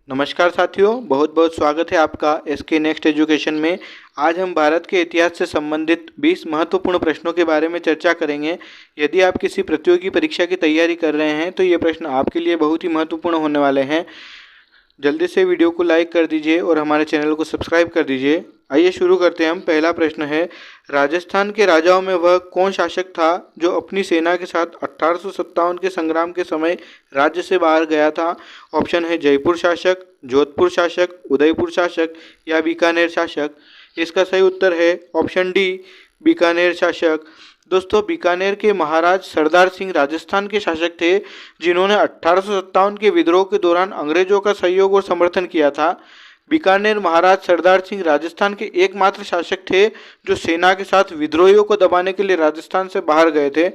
नमस्कार साथियों, बहुत बहुत स्वागत है आपका एसके नेक्स्ट एजुकेशन में। आज हम भारत के इतिहास से संबंधित 20 महत्वपूर्ण प्रश्नों के बारे में चर्चा करेंगे। यदि आप किसी प्रतियोगी परीक्षा की तैयारी कर रहे हैं तो ये प्रश्न आपके लिए बहुत ही महत्वपूर्ण होने वाले हैं। जल्दी से वीडियो को लाइक कर दीजिए और हमारे चैनल को सब्सक्राइब कर दीजिए। आइए शुरू करते हैं हम। पहला प्रश्न है, राजस्थान के राजाओं में वह कौन शासक था जो अपनी सेना के साथ 1857 के संग्राम के समय राज्य से बाहर गया था? ऑप्शन है जयपुर शासक, जोधपुर शासक, उदयपुर शासक या बीकानेर शासक। इसका सही उत्तर है ऑप्शन डी, बीकानेर शासक। दोस्तों, बीकानेर के महाराज सरदार सिंह राजस्थान के शासक थे जिन्होंने 1857 के विद्रोह के दौरान अंग्रेजों का सहयोग और समर्थन किया था। बीकानेर महाराज सरदार सिंह राजस्थान के एकमात्र शासक थे जो सेना के साथ विद्रोहियों को दबाने के लिए राजस्थान से बाहर गए थे।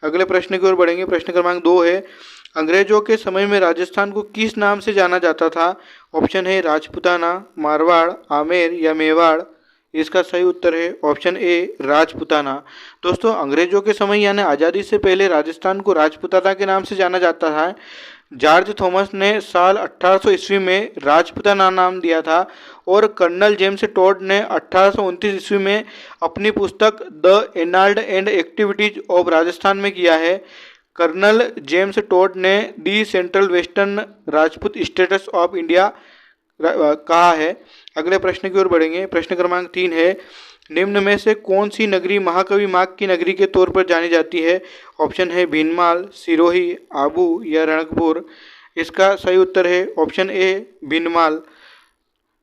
अगले प्रश्न की ओर बढ़ेंगे। प्रश्न क्रमांक 2 है, अंग्रेजों के समय में राजस्थान को किस नाम से जाना जाता था? ऑप्शन है राजपुताना, मारवाड़, आमेर या मेवाड़। इसका सही उत्तर है ऑप्शन ए, राजपुताना। दोस्तों, अंग्रेजों के समय यानी आज़ादी से पहले राजस्थान को राजपुताना के नाम से जाना जाता था। जॉर्ज थॉमस ने साल 1800 ईस्वी में राजपुताना नाम दिया था और कर्नल जेम्स टॉड ने 1829 ईस्वी में अपनी पुस्तक the annals and antiquities of Rajasthan में किया है। कर्नल जेम्स टॉड ने the central western Rajput states of India कहा है। अगले प्रश्न की ओर बढ़ेंगे। प्रश्न क्रमांक 3 है, निम्न में से कौन सी नगरी महाकवि माघ की नगरी के तौर पर जानी जाती है? ऑप्शन है भीनमाल, सिरोही, आबू या रणकपुर। इसका सही उत्तर है ऑप्शन ए, भीनमाल।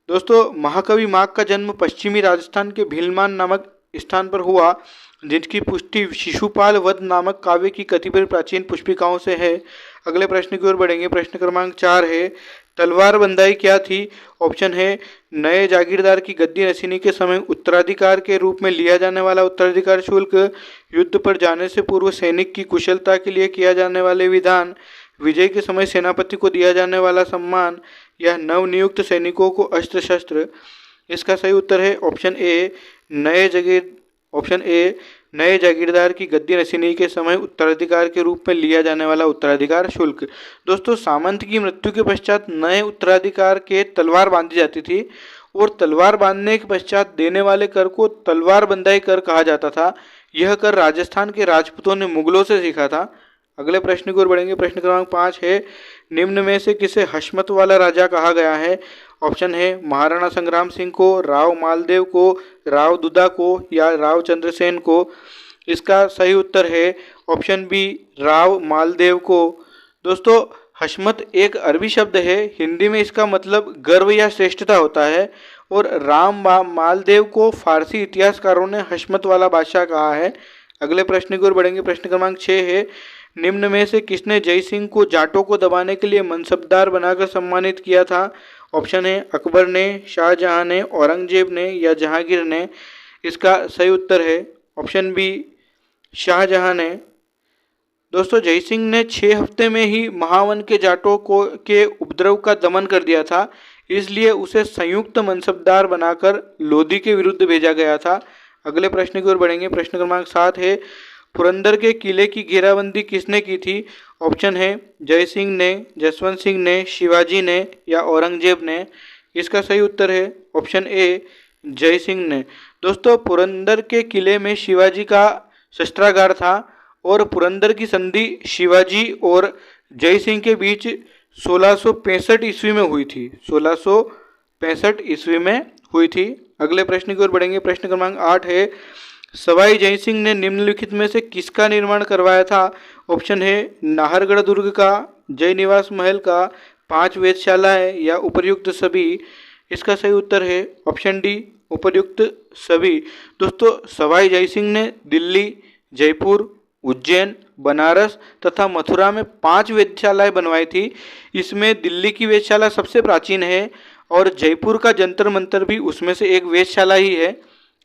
दोस्तों, महाकवि माघ का जन्म पश्चिमी राजस्थान के भीलमान नामक स्थान पर हुआ, जिसकी पुष्टि शिशुपाल वध नामक काव्य की कतिपय प्राचीन पुष्पिकाओं से है। अगले प्रश्न की ओर बढ़ेंगे। प्रश्न क्रमांक 4 है, तलवार बंदाई क्या थी? ऑप्शन है नए जागीरदार की गद्दी नशीनी के समय उत्तराधिकार के रूप में लिया जाने वाला उत्तराधिकार शुल्क, युद्ध पर जाने से पूर्व सैनिक की कुशलता के लिए किया जाने वाले विधान, विजय के समय सेनापति को दिया जाने वाला सम्मान या नवनियुक्त सैनिकों को अस्त्र शस्त्र। इसका सही उत्तर है ऑप्शन ए, नए जागीरदार की गद्दी नशीनी के समय उत्तराधिकार के रूप में लिया जाने वाला उत्तराधिकार शुल्क। दोस्तों, सामंत की मृत्यु के पश्चात नए उत्तराधिकार के तलवार बांधी जाती थी और तलवार बांधने के पश्चात देने वाले कर को तलवार बंदाई कर कहा जाता था। यह कर राजस्थान के राजपूतों ने मुगलों से सीखा था। अगले प्रश्न की ओर बढ़ेंगे। प्रश्न क्रमांक 5 है, निम्न में से किसे हशमत वाला राजा कहा गया है? ऑप्शन है महाराणा संग्राम सिंह को, राव मालदेव को, राव दुदा को या राव चंद्रसेन को। इसका सही उत्तर है ऑप्शन बी, राव मालदेव को। दोस्तों, हशमत एक अरबी शब्द है। हिंदी में इसका मतलब गर्व या श्रेष्ठता होता है और मालदेव को फारसी इतिहासकारों ने हशमत वाला बादशाह कहा है। अगले प्रश्न की ओर बढ़ेंगे। प्रश्न क्रमांक 6 है, निम्न में से किसने जय सिंह को जाटों को दबाने के लिए मनसबदार बनाकर सम्मानित किया था? ऑप्शन है अकबर ने, शाहजहां ने, औरंगजेब ने या जहांगीर ने। इसका सही उत्तर है ऑप्शन बी, शाहजहां ने। दोस्तों, जय सिंह ने 6 हफ्ते में ही महावन के जाटों को के उपद्रव का दमन कर दिया था, इसलिए उसे संयुक्त मनसबदार बनाकर लोधी के विरुद्ध भेजा गया था। अगले प्रश्न की ओर बढ़ेंगे। प्रश्न क्रमांक 7 है, पुरंदर के किले की घेराबंदी किसने की थी? ऑप्शन है जय सिंह ने, जसवंत सिंह ने, शिवाजी ने या औरंगजेब ने। इसका सही उत्तर है ऑप्शन ए, जय सिंह ने। दोस्तों, पुरंदर के किले में शिवाजी का शस्त्रागार था और पुरंदर की संधि शिवाजी और जय सिंह के बीच 1665 ईस्वी में हुई थी। 1665 ईस्वी में हुई थी। अगले प्रश्न की ओर बढ़ेंगे। प्रश्न क्रमांक 8 है, सवाई जय सिंह ने निम्नलिखित में से किसका निर्माण करवाया था? ऑप्शन है नाहरगढ़ दुर्ग का, जय निवास महल का, 5 वेधशालाएं या उपर्युक्त सभी। इसका सही उत्तर है ऑप्शन डी, उपर्युक्त सभी। दोस्तों, सवाई जय सिंह ने दिल्ली, जयपुर, उज्जैन, बनारस तथा मथुरा में 5 वेधशालाएं बनवाई थी। इसमें दिल्ली की वेधशाला सबसे प्राचीन है और जयपुर का जंतर मंतर भी उसमें से एक वेधशाला ही है।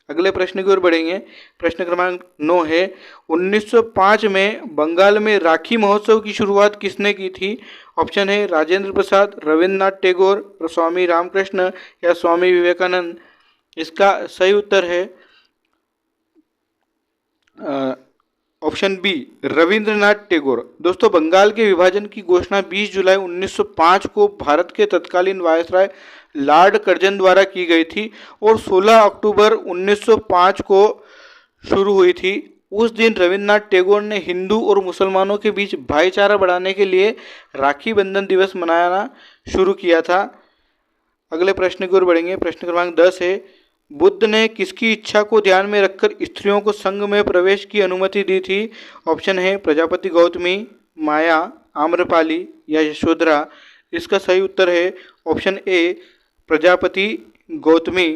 अगले प्रश्न की ओर बढ़ेंगे। प्रश्न क्रमांक 9 है, 1905 में बंगाल में राखी महोत्सव की शुरुआत किसने की थी? ऑप्शन है राजेंद्र प्रसाद, रविंद्रनाथ टैगोर, स्वामी रामकृष्ण या स्वामी विवेकानंद। इसका सही उत्तर है ऑप्शन बी रविंद्रनाथ टैगोर। दोस्तों बंगाल के विभाजन की घोषणा 20 जुलाई 1905 को भारत के तत्कालीन वायसराय लॉर्ड कर्जन द्वारा की गई थी और 16 अक्टूबर 1905 को शुरू हुई थी। उस दिन रविंद्रनाथ टैगोर ने हिंदू और मुसलमानों के बीच भाईचारा बढ़ाने के लिए राखी बंधन दिवस मनाना शुरू किया था। अगले प्रश्न की ओर बढ़ेंगे। प्रश्न क्रमांक 10 है, बुद्ध ने किसकी इच्छा को ध्यान में रखकर स्त्रियों को संघ में प्रवेश की अनुमति दी थी? ऑप्शन है प्रजापति गौतमी, माया, आम्रपाली या यशोधरा। इसका सही उत्तर है ऑप्शन ए प्रजापति गौतमी।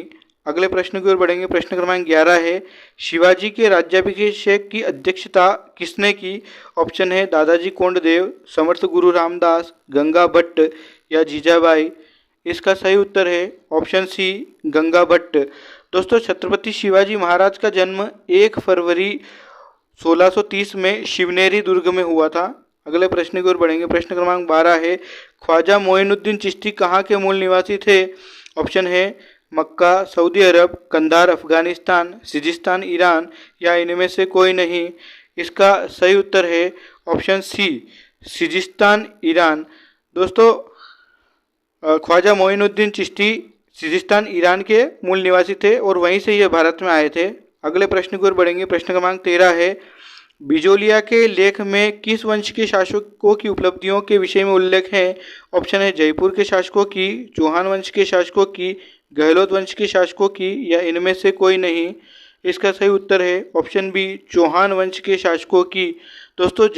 अगले प्रश्न की ओर बढ़ेंगे। प्रश्न क्रमांक 11 है, शिवाजी के राज्याभिषेक की अध्यक्षता किसने की? ऑप्शन है दादाजी कोंडदेव, समर्थ गुरु रामदास, गंगा भट्ट या जीजाबाई। इसका सही उत्तर है ऑप्शन सी गंगा भट्ट। दोस्तों छत्रपति शिवाजी महाराज का जन्म 1 फरवरी 1630 में शिवनेरी दुर्ग में हुआ था। अगले प्रश्न की ओर बढ़ेंगे। प्रश्न क्रमांक 12 है, ख्वाजा मोइनुद्दीन चिश्ती कहाँ के मूल निवासी थे? ऑप्शन है मक्का, सऊदी अरब, कंधार अफगानिस्तान, सिजिस्तान ईरान या इनमें से कोई नहीं। इसका सही उत्तर है ऑप्शन सी सिजिस्तान ईरान। दोस्तों ख्वाजा मोइनुद्दीन चिश्ती सिजिस्तान ईरान के मूल निवासी थे और वहीं से ये भारत में आए थे। अगले प्रश्न की ओर बढ़ेंगे। प्रश्न क्रमांक 13 है, बिजोलिया के लेख में किस वंश के शासकों की उपलब्धियों के विषय में उल्लेख है? ऑप्शन है जयपुर के शासकों की, चौहान वंश के शासकों की, गहलोत वंश के शासकों की या इनमें से कोई नहीं। इसका सही उत्तर है ऑप्शन बी चौहान वंश के शासकों की। दोस्तों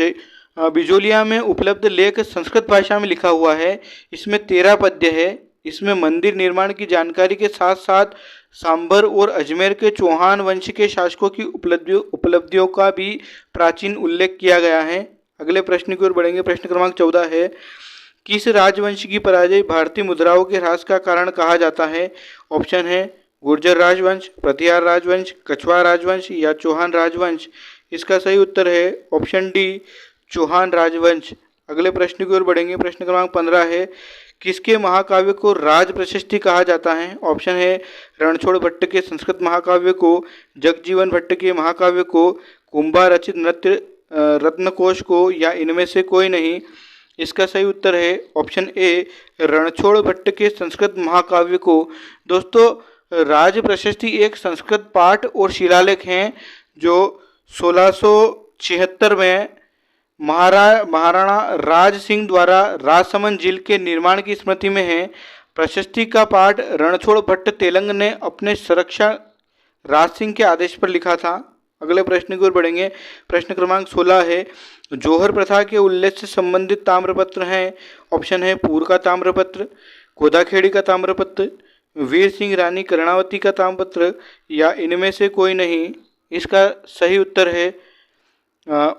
बिजोलिया में उपलब्ध लेख संस्कृत भाषा में लिखा हुआ है। इसमें 13 पद्य है। इसमें मंदिर निर्माण की जानकारी के साथ साथ सांभर और अजमेर के चौहान वंश के शासकों की उपलब्धियों का भी प्राचीन उल्लेख किया गया है। अगले प्रश्न की ओर बढ़ेंगे। प्रश्न क्रमांक 14 है, किस राजवंश की पराजय भारतीय मुद्राओं के ह्रास का कारण कहा जाता है? ऑप्शन है गुर्जर राजवंश, प्रतिहार राजवंश, कछवाहा राजवंश या चौहान राजवंश। इसका सही उत्तर है ऑप्शन डी चौहान राजवंश। अगले प्रश्न की ओर बढ़ेंगे। प्रश्न क्रमांक 15 है, किसके महाकाव्य को राज प्रशस्ति कहा जाता है? ऑप्शन है रणछोड़ भट्ट के संस्कृत महाकाव्य को, जगजीवन भट्ट के महाकाव्य को, कुंभा रचित नृत्य रत्नकोश को या इनमें से कोई नहीं। इसका सही उत्तर है ऑप्शन ए रणछोड़ भट्ट के संस्कृत महाकाव्य को। दोस्तों राज प्रशस्ति एक संस्कृत पाठ और शिलालेख हैं जो 1676 में महाराणा राज सिंह द्वारा राजसमंद झील के निर्माण की स्मृति में है। प्रशस्ति का पाठ रणछोड़ भट्ट तेलंग ने अपने संरक्षण राज सिंह के आदेश पर लिखा था। अगले प्रश्न की ओर बढ़ेंगे। प्रश्न क्रमांक 16 है, जौहर प्रथा के उल्लेख से संबंधित ताम्रपत्र हैं। ऑप्शन है पूर का ताम्रपत्र, गोदाखेड़ी का ताम्रपत्र, वीर सिंह रानी कर्णावती का ताम्रपत्र या इनमें से कोई नहीं। इसका सही उत्तर है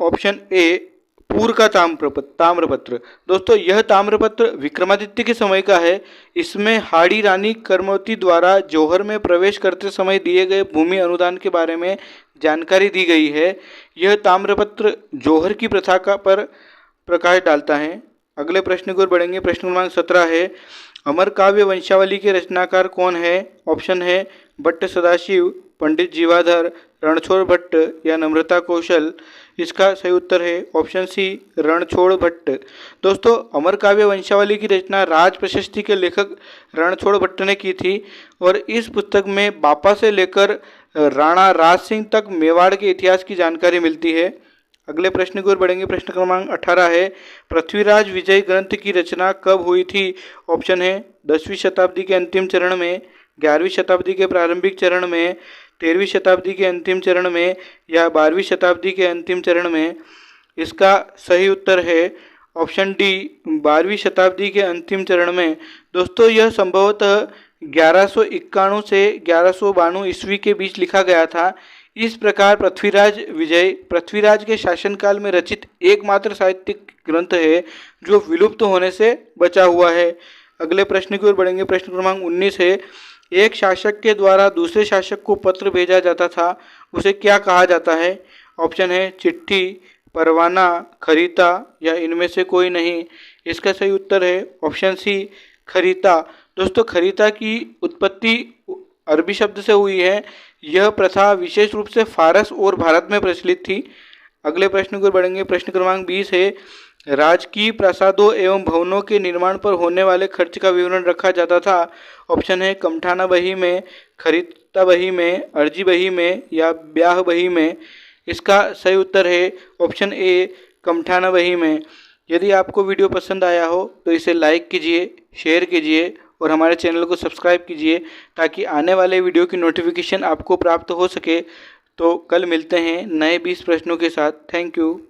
ऑप्शन ए पूर का ताम्रपत्र। दोस्तों यह ताम्रपत्र विक्रमादित्य के समय का है। इसमें हाड़ी रानी कर्मवती द्वारा जौहर में प्रवेश करते समय दिए गए भूमि अनुदान के बारे में जानकारी दी गई है। यह ताम्रपत्र जौहर की प्रथा पर प्रकाश डालता है। अगले प्रश्न की ओर बढ़ेंगे। प्रश्न क्रमांक 17 है, अमर काव्य वंशावली के रचनाकार कौन है? ऑप्शन है भट्ट सदाशिव, पंडित जीवाधर, रणछोड़ भट्ट या नम्रता कौशल। इसका सही उत्तर है ऑप्शन सी रणछोड़ भट्ट। दोस्तों अमर काव्य वंशावली की रचना राज प्रशस्ति के लेखक रणछोड़ भट्ट ने की थी और इस पुस्तक में बापा से लेकर राणा राज सिंह तक मेवाड़ के इतिहास की जानकारी मिलती है। अगले प्रश्न की ओर बढ़ेंगे। प्रश्न क्रमांक 18 है, पृथ्वीराज विजय ग्रंथ की रचना कब हुई थी? ऑप्शन है 10वीं शताब्दी के अंतिम चरण में, 11वीं शताब्दी के प्रारंभिक चरण में, 13वीं शताब्दी के अंतिम चरण में या 12वीं शताब्दी के अंतिम चरण में। इसका सही उत्तर है ऑप्शन डी 12वीं शताब्दी के अंतिम चरण में। दोस्तों यह संभवतः 1191 से 1192 ईस्वी के बीच लिखा गया था। इस प्रकार पृथ्वीराज के शासनकाल में रचित एकमात्र साहित्यिक ग्रंथ है जो विलुप्त होने से बचा हुआ है। अगले प्रश्न की ओर बढ़ेंगे। प्रश्न क्रमांक 19 है, एक शासक के द्वारा दूसरे शासक को पत्र भेजा जाता था, उसे क्या कहा जाता है? ऑप्शन है चिट्ठी, परवाना, खरीता या इनमें से कोई नहीं। इसका सही उत्तर है ऑप्शन सी खरीता। दोस्तों खरीता की उत्पत्ति अरबी शब्द से हुई है। यह प्रथा विशेष रूप से फारस और भारत में प्रचलित थी। अगले प्रश्न को बढ़ेंगे। प्रश्न क्रमांक 20 है, राजकीय प्रासादों एवं भवनों के निर्माण पर होने वाले खर्च का विवरण रखा जाता था। ऑप्शन है कमठाना बही में, खरीदता बही में, अर्जी बही में या ब्याह बही में। इसका सही उत्तर है ऑप्शन ए, कमठाना बही में। यदि आपको वीडियो पसंद आया हो तो इसे लाइक कीजिए, शेयर कीजिए और हमारे चैनल को सब्सक्राइब कीजिए ताकि आने वाले वीडियो की नोटिफिकेशन आपको प्राप्त हो सके। तो कल मिलते हैं नए 20 प्रश्नों के साथ। Thank you.